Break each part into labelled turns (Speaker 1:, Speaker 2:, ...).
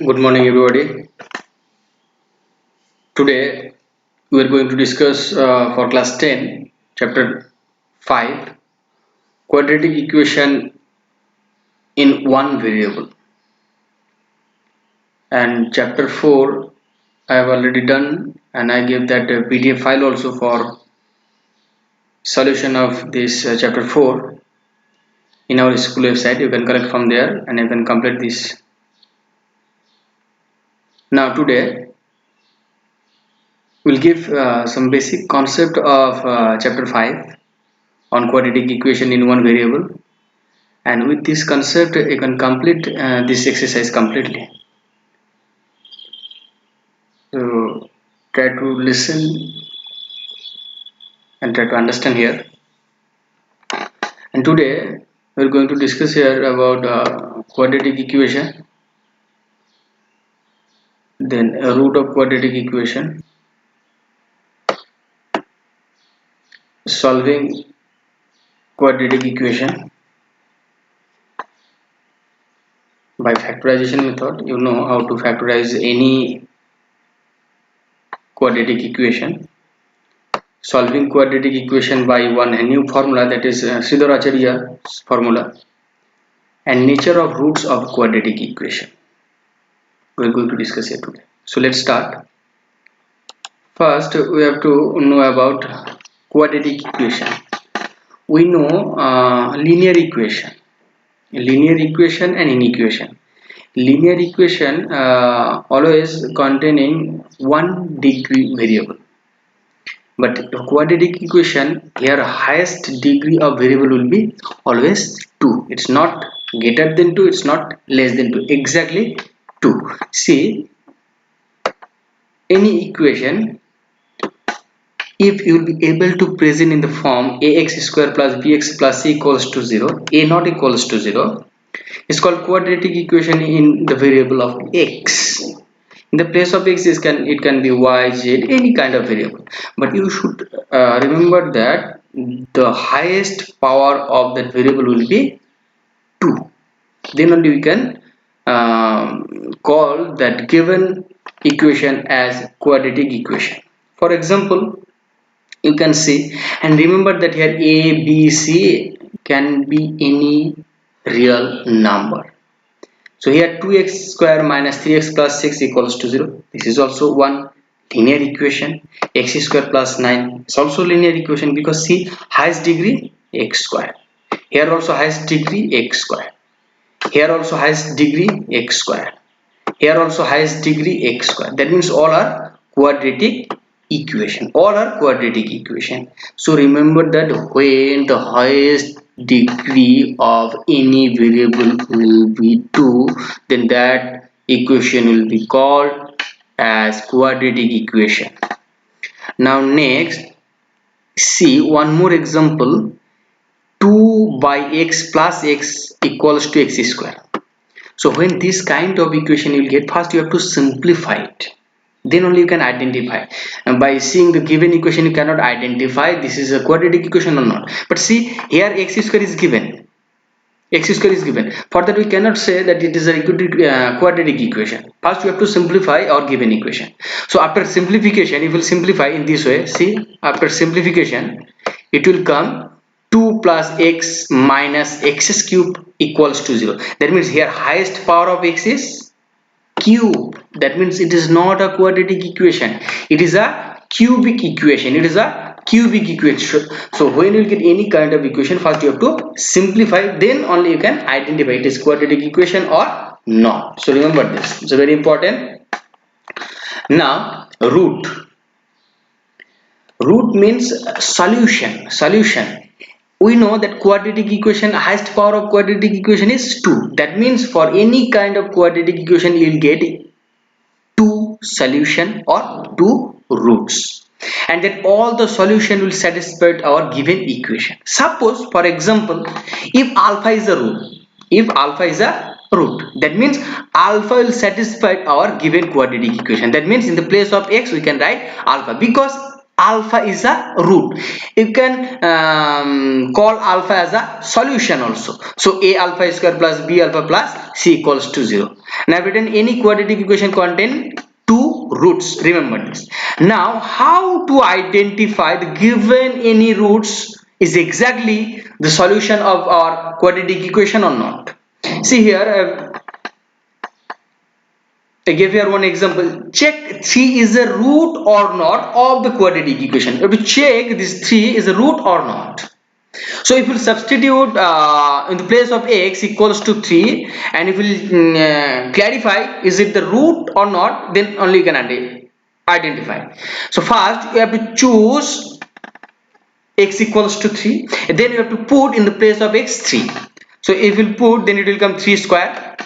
Speaker 1: Good morning, everybody. Today we are going to discuss for class 10, chapter 5, quadratic equation in one variable. And chapter 4 I have already done, and I gave that PDF file also for solution of this chapter 4 in our school website. You can collect from there and you can complete this. Now, today we'll give some basic concept of chapter 5 on quadratic equation in one variable, and with this concept you can complete this exercise completely. So try to listen and try to understand here. And today we're going to discuss here about quadratic equation, then a root of quadratic equation, solving quadratic equation by factorization method. You know how to factorize any quadratic equation. Solving quadratic equation by a new formula, that is Sridhar-Acharya's formula, and nature of roots of quadratic equation. We're going to discuss it today. So let's start. First, we have to know about quadratic equation. We know linear equation and inequation. Linear equation always containing one degree variable, but quadratic equation here highest degree of variable will be always 2. It's not greater than 2, it's not less than 2, exactly 2. See, any equation, if you will be able to present in the form ax square plus bx plus c equals to 0, a not equals to 0, it's called quadratic equation in the variable of x. In the place of x, it can be y, z, any kind of variable, but you should remember that the highest power of that variable will be 2. Then only we can call that given equation as quadratic equation. For example, you can see, and remember that here a, b, c can be any real number. So here 2x square minus 3x plus 6 equals to 0. This is also one linear equation. X square plus 9 is also linear equation, because see, highest degree x square. Here also highest degree x square. Here also highest degree x square. Here also highest degree x square. That means all are quadratic equation. All are quadratic equation. So remember that when the highest degree of any variable will be 2, then that equation will be called as quadratic equation. Now next, see one more example. 2 by x plus x equals to x square. So when this kind of equation you will get, first you have to simplify it, then only you can identify. And by seeing the given equation you cannot identify this is a quadratic equation or not. But see, here x square is given. X square is given. For that we cannot say that it is a quadratic equation. First you have to simplify our given equation. So after simplification, if you will simplify in this way, see, after simplification it will come 2 plus x minus x cube equals to 0. That means here highest power of x is cube. That means it is not a quadratic equation, it is a cubic equation. It is a cubic equation. So when you get any kind of equation, first you have to simplify, then only you can identify it is quadratic equation or not. So remember this, it's very important. Now root means solution. We know that quadratic equation, highest power of quadratic equation is 2. That means for any kind of quadratic equation you will get 2 solution or 2 roots, and that all the solution will satisfy our given equation. Suppose for example, if alpha is a root, that means alpha will satisfy our given quadratic equation. That means in the place of x we can write alpha, because alpha is a root. You can call alpha as a solution also. So a alpha square plus b alpha plus c equals to 0. Now I've written any quadratic equation contain two roots. Remember this. Now how to identify the given any roots is exactly the solution of our quadratic equation or not? See here, I give here one example. Check 3 is a root or not of the quadratic equation. You have to check this 3 is a root or not. So if you substitute in the place of x equals to 3, and if you clarify is it the root or not, then only you can identify. So first you have to choose x equals to 3, then you have to put in the place of x 3. So if you put, then it will come 3 square,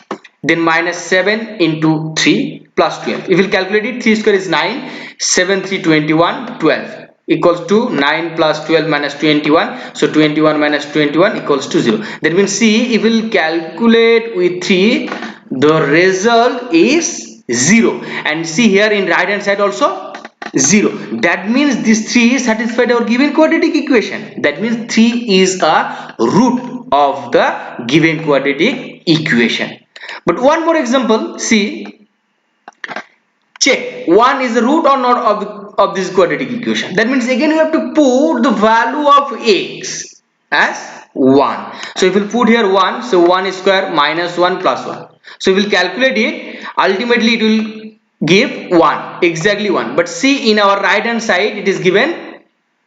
Speaker 1: then minus 7 into 3 plus 12. If you calculate it, 3 square is 9, 7 3 21, 12 equals to 9 plus 12 minus 21. So 21 minus 21 equals to 0. That means see, if you calculate with 3, the result is 0. And see here in right hand side also 0. That means this 3 is satisfied our given quadratic equation. That means 3 is a root of the given quadratic equation. But one more example, see, check 1 is the root or not of this quadratic equation. That means again you have to put the value of x as 1. So if you put here 1, so 1 square minus 1 plus 1. So if you calculate it, ultimately it will give 1, exactly 1. But see, in our right hand side it is given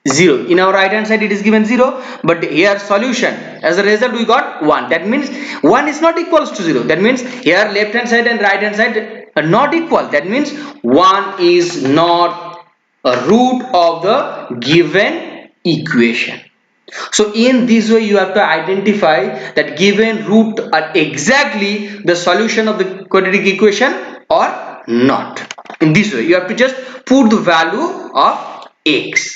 Speaker 1: 0. In our right hand side it is given 0, but here solution, as a result we got 1. That means 1 is not equals to 0. That means here left hand side and right hand side are not equal. That means 1 is not a root of the given equation. So in this way you have to identify that given root are exactly the solution of the quadratic equation or not. In this way you have to just put the value of x.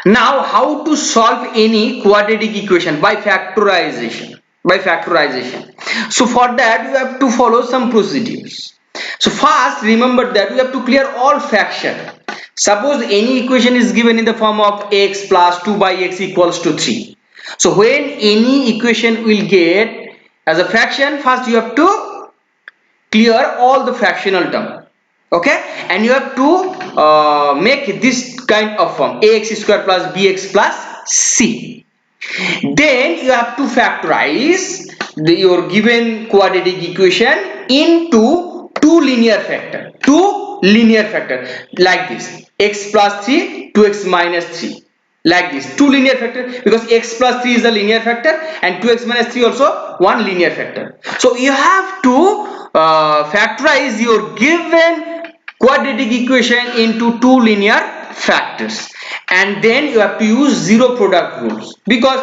Speaker 1: Now how to solve any quadratic equation? By factorization. So for that you have to follow some procedures. So first remember that we have to clear all fraction. Suppose any equation is given in the form of x plus 2 by x equals to 3. So when any equation will get as a fraction, first you have to clear all the fractional term. Okay, and you have to make this kind of form ax square plus bx plus c. Then you have to factorize your given quadratic equation into two linear factor like this: x plus 3, 2x minus 3, like this, two linear factor, because x plus 3 is a linear factor and 2x minus 3 also one linear factor. So you have to factorize your given quadratic equation into two linear factors, and then you have to use zero product rules, because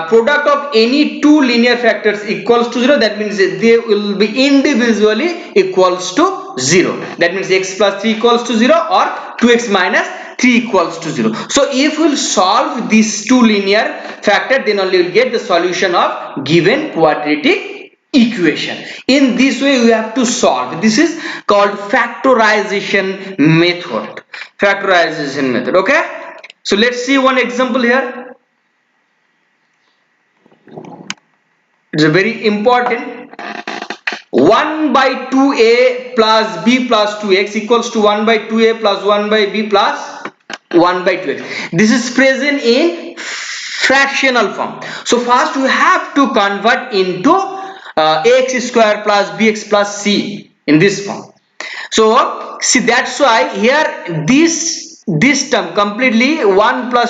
Speaker 1: product of any two linear factors equals to 0. That means they will be individually equals to 0. That means x plus 3 equals to 0 or 2x minus 3 equals to 0. So if we will solve these two linear factor, then only we will get the solution of given quadratic equation. In this way we have to solve. This is called factorization method. Okay, so let's see one example here. It's a very important. 1 by 2a plus b plus 2x equals to 1 by 2a plus 1 by b plus 1 by 2x. This is present in fractional form. So first we have to convert into ax square plus bx plus c in this form. So see, that's why here this term completely 1 by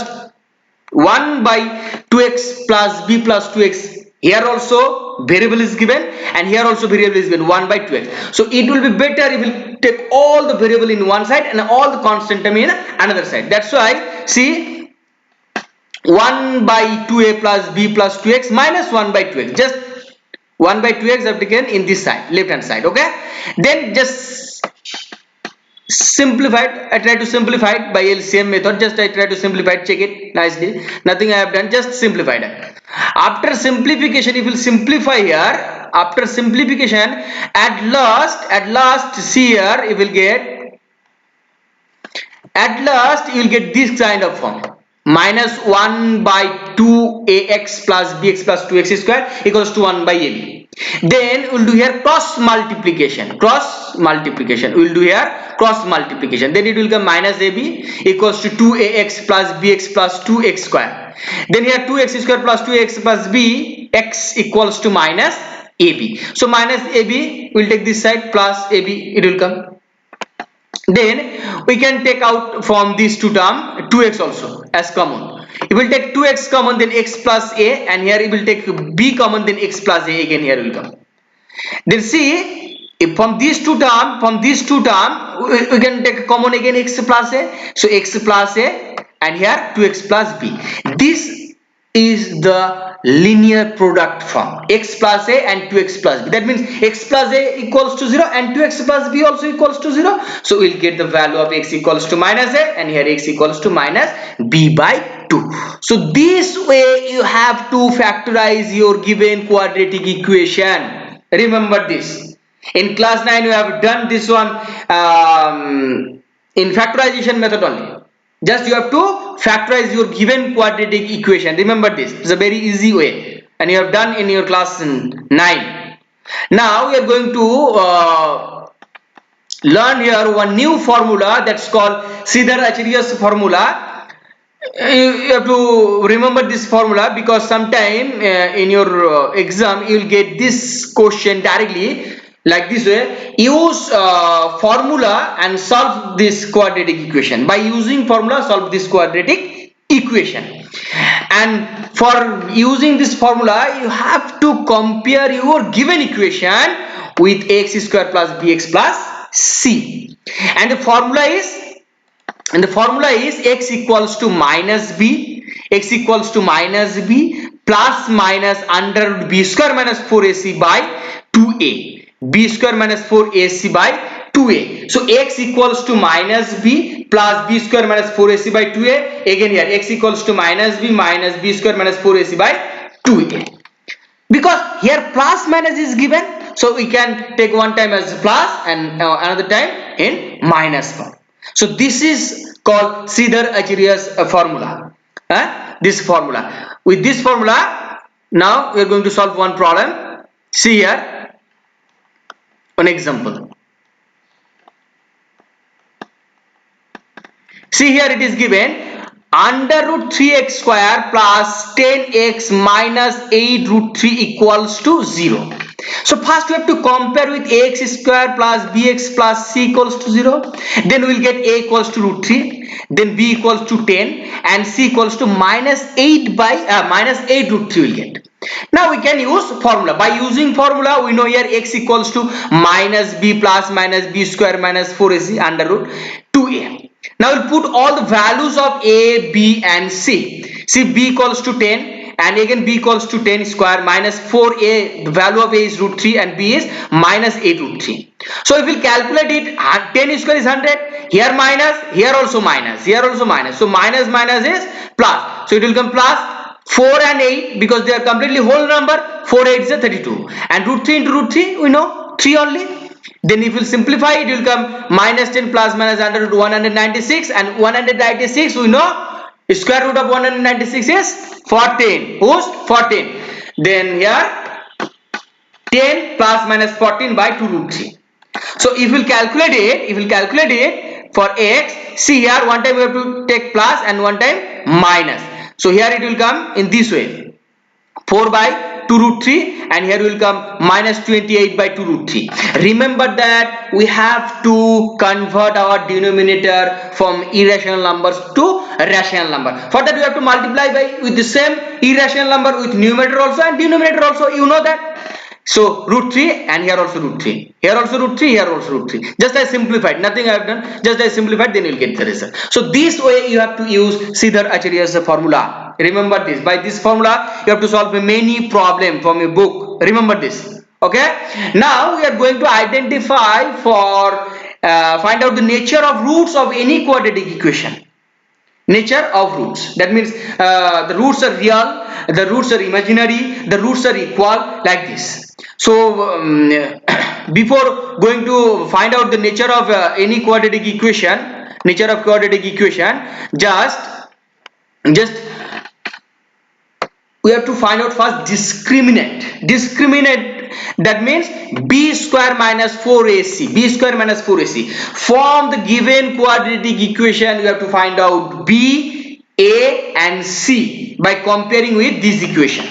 Speaker 1: 2x plus b plus 2x, here also variable is given and here also variable is given 1 by 2x. So it will be better if we take all the variable in one side and all the constant term in another side. That's why see, 1 by 2a plus b plus 2x minus 1 by 2x, just 1 by 2x I've taken in this side, left hand side. Okay, then just simplified. I try to simplify it by LCM method. Just I try to simplify it, check it nicely. Nothing I have done, just simplified it. After simplification, if you simplify here, after simplification, at last see here you will get At last you will get this kind of form: minus 1 by 2ax plus bx plus 2x square equals to 1 by ab. Then we'll do here cross multiplication. We'll do here cross multiplication. Then it will become minus ab equals to 2ax plus bx plus 2x square. Then here 2x square plus 2x plus b, x equals to minus ab. So minus ab will take this side, plus ab it will come. Then we can take out from these two term 2x also as common. If we will take 2x common, then x plus a, and here we will take b common, then x plus a again here will come. Then see, if from these two term we can take common again x plus a, so x plus a, and here 2x plus b. This is the linear product form, x plus a and 2x plus b. That means x plus a equals to 0 and 2x plus b also equals to 0. So we'll get the value of x equals to minus a, and here x equals to minus b by 2. So this way you have to factorize your given quadratic equation. Remember this. In class 9 you have done this one in factorization method only. Just you have to factorize your given quadratic equation. Remember this. It's a very easy way, and you have done in your class 9. Now we are going to learn here one new formula that's called Sridhar-Acharya's formula. You have to remember this formula, because sometime in your exam you will get this question directly like this way. Use formula and solve this quadratic equation. By using formula, solve this quadratic equation. And for using this formula, you have to compare your given equation with ax square plus bx plus c, and the formula is x equals to minus b plus minus under root b square minus 4ac by 2a, b square minus 4ac by 2a. So x equals to minus b plus b square minus 4ac by 2a. Again here x equals to minus b square minus 4ac by 2a. Because here plus minus is given, so we can take one time as plus and another time in minus form. So this is called Sridhar-Acharya's formula. This formula. With this formula, now we are going to solve one problem. See here, one example. See here, it is given under root 3x square plus 10x minus 8 root 3 equals to 0. So first we have to compare with ax square plus bx plus c equals to 0. Then we will get a equals to root 3, then b equals to 10, and c equals to minus 8 by minus 8 root 3 will get. Now we can use formula. By using formula, we know here x equals to minus b plus minus b square minus 4ac under root 2a. Now we'll put all the values of a, b and c. See, b equals to 10, and again b equals to 10 square minus 4a, the value of a is root 3 and b is minus 8 root 3. So if we calculate it, 10 square is 100, here minus, here also minus, here also minus. So minus is plus. So it will come plus 4 and 8, because they are completely whole number. 4 8 is 32, and root 3 into root 3 we know 3 only. Then if you simplify, it will come minus 10 plus minus under root 196, and 196 we know square root of 196 is 14. Who's 14? Then here 10 plus minus 14 by 2 root 3. So if we calculate it for x, see here one time we have to take plus and one time minus. So here it will come in this way, 4 by 2 root 3, and here will come minus 28 by 2 root 3. Remember that we have to convert our denominator from irrational numbers to rational number. For that we have to multiply by with the same irrational number with numerator also and denominator also, you know that. So root 3, and here also root 3, here also root 3, here also root 3. Just I simplified, nothing I have done, just I simplified, then you will get the result. So this way you have to use Sridhar-Acharya's formula. Remember this. By this formula you have to solve many problems from a book. Remember this. Okay. Now we are going to identify for find out the nature of roots of any quadratic equation. Nature of roots, that means the roots are real, the roots are imaginary, the roots are equal, like this. So before going to find out the nature of any quadratic equation, nature of quadratic equation, just we have to find out first discriminant. That means b square minus 4ac from the given quadratic equation. You have to find out b, a and c by comparing with this equation,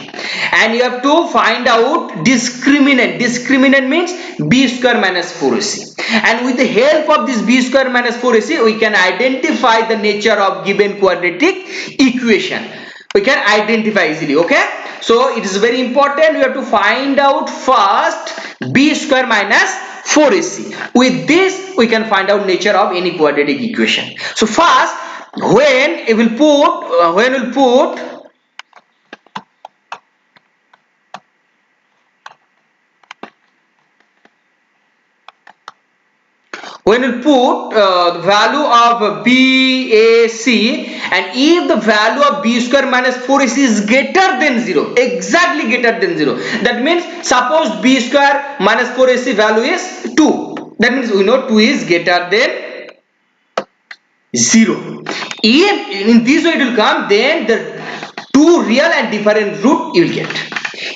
Speaker 1: and you have to find out discriminant means b square minus 4ac, and with the help of this b square minus 4ac we can identify the nature of given quadratic equation. We can identify easily. Okay, so it is very important. We have to find out first b square minus 4ac. With this we can find out nature of any quadratic equation. So first, when we'll put the value of BAC, and if the value of b square minus 4ac is greater than 0, exactly greater than 0, that means suppose b square minus 4ac value is 2, that means we know 2 is greater than 0. If in this way it will come, then the two real and different root you will get.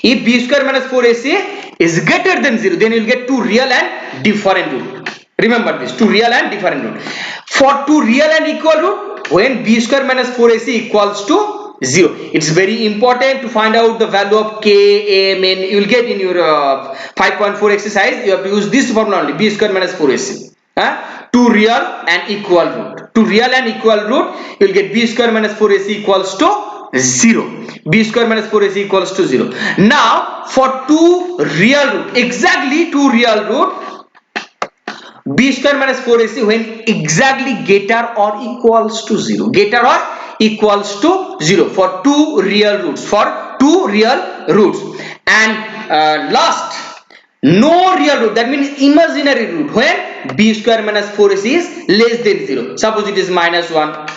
Speaker 1: If b square minus 4ac is greater than 0, then you will get two real and different root. Remember this, two real and different root. For two real and equal root, when b square minus 4ac equals to 0, it's very important to find out the value of k, m, n. You will get in your 5.4 exercise. You have to use this formula only, b square minus 4ac. Two real and equal root. Two real and equal root, you will get b square minus 4ac equals to 0. b square minus 4ac equals to 0. Now for two real root, exactly two real root, b square minus 4ac when exactly greater or equals to 0, greater or equals to 0 for two real roots, and last, no real root, that means imaginary root, when b square minus 4ac is less than 0. Suppose it is minus 1,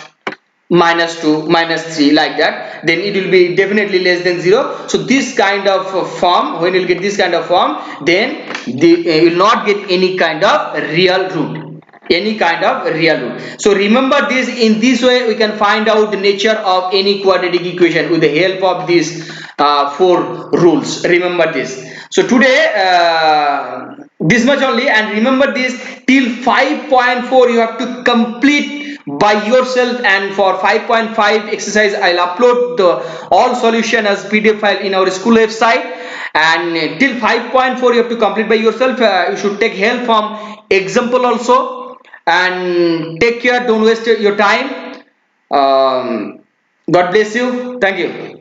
Speaker 1: minus 2, minus 3, like that, then it will be definitely less than 0. So this kind of form, when you will get this kind of form, then you will not get any kind of real root, so remember this. In this way we can find out the nature of any quadratic equation with the help of these four rules. Remember this. So today this much only, and remember this, till 5.4 you have to complete by yourself, and for 5.5 exercise I'll upload the all solution as PDF file in our school website, and till 5.4 you have to complete by yourself. You should take help from example also, and take care, don't waste your time. God bless you. Thank you.